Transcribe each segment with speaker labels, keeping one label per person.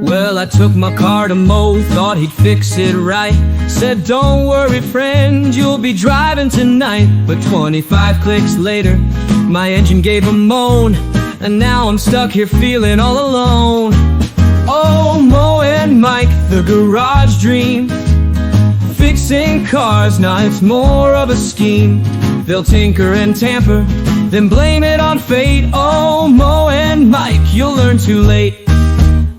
Speaker 1: Well, I took my car to Mo, thought he'd fix it right. Said, don't worry friend, you'll be driving tonight. But 25 clicks later, my engine gave a moan, and now I'm stuck here feeling all alone. Oh, Mo and Mike, the garage dream. Fixing cars, now it's more of a scheme. They'll tinker and tamper, then blame it on fate. Oh, Mo and Mike, you'll learn too late.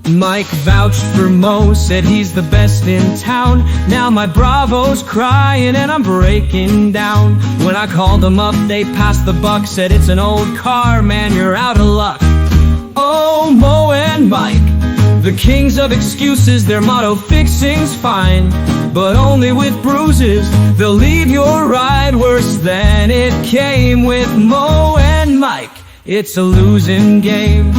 Speaker 1: Mike vouched for Mo, said he's the best in town. Now my Bravo's crying and I'm breaking down. When I called them up, they passed the buck, said it's an old car, man, you're out of luck. Oh, Mo and Mike, the kings of excuses, their motto, fixing's fine, but only with bruises. They'll leave your ride worse than it came. With Mo and Mike, it's a losing game.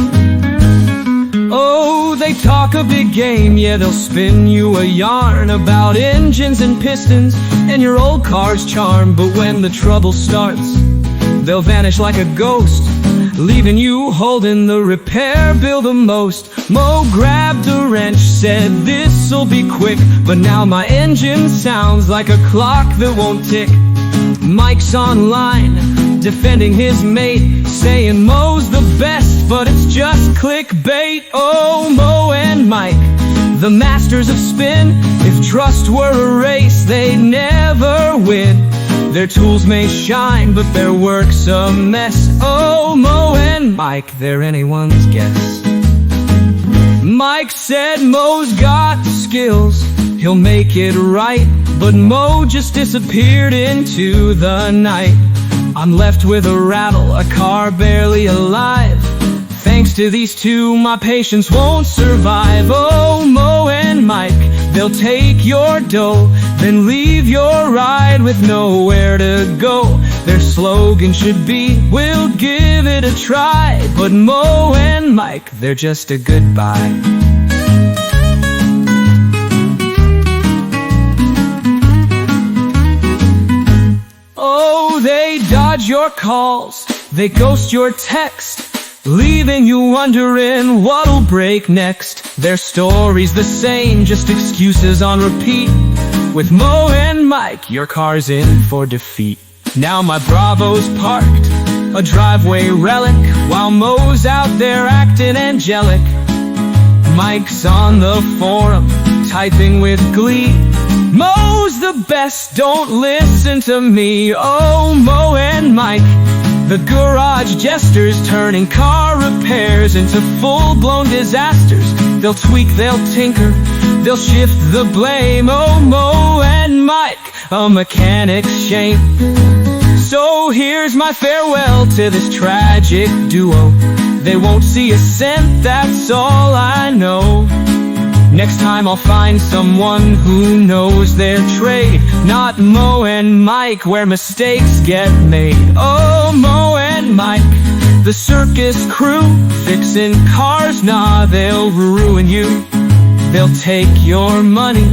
Speaker 1: Oh, they talk a big game, yeah, they'll spin you a yarn about engines and pistons and your old car's charm. But when the trouble starts, they'll vanish like a ghost, leaving you holding the repair bill the most. Mo grabbed a wrench, said this'll be quick, but now my engine sounds like a clock that won't tick. Mike's online, defending his mate, saying Mo's the best, but it's just clickbait. Oh, Mo and Mike, the masters of spin. If trust were a race, they'd never win. Their tools may shine, but their work's a mess. Oh, Mo and Mike, they're anyone's guess. Mike said Mo's got the skills, he'll make it right, but Mo just disappeared into the night. I'm left with a rattle, a car barely alive. Thanks to these two, my patience won't survive. Oh, Mo and Mike, they'll take your dough, then leave your ride with nowhere to go. Their slogan should be, we'll give it a try. But Mo and Mike, they're just a goodbye. Oh, they dodge your calls, they ghost your text, leaving you wondering what'll break next. Their story's the same, just excuses on repeat. With Mo and Mike, your car's in for defeat. Now my Bravo's parked, a driveway relic, while Mo's out there acting angelic. Mike's on the forum, typing with glee. Mo's the best, don't listen to me. Oh, Mo and Mike, the garage jesters, turning car repairs into full-blown disasters. They'll tweak, they'll tinker, they'll shift the blame. Oh, Mo and Mike, a mechanic's shame. So here's my farewell to this tragic duo. They won't see a cent, that's all I know. Next time I'll find someone who knows their trade, not Mo and Mike, where mistakes get made. Oh, Mo and Mike, the circus crew, fixing cars, nah, they'll ruin you. They'll take your money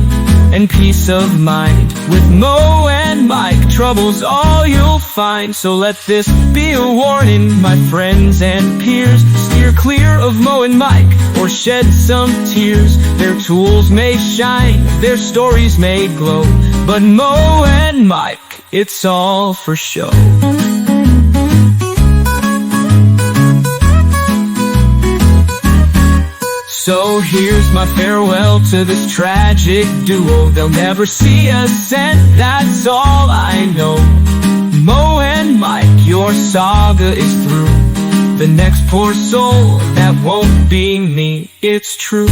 Speaker 1: and peace of mind. With Mo and Mike, trouble's all you'll find. So let this be a warning, my friends and peers. Steer clear of Mo and Mike, or shed some tears. Their tools may shine, their stories may glow, but Mo and Mike, it's all for show. So here's my farewell to this tragic duo. They'll never see a cent, that's all I know. Mo and Mike, your saga is through. The next poor soul, that won't be me, it's true.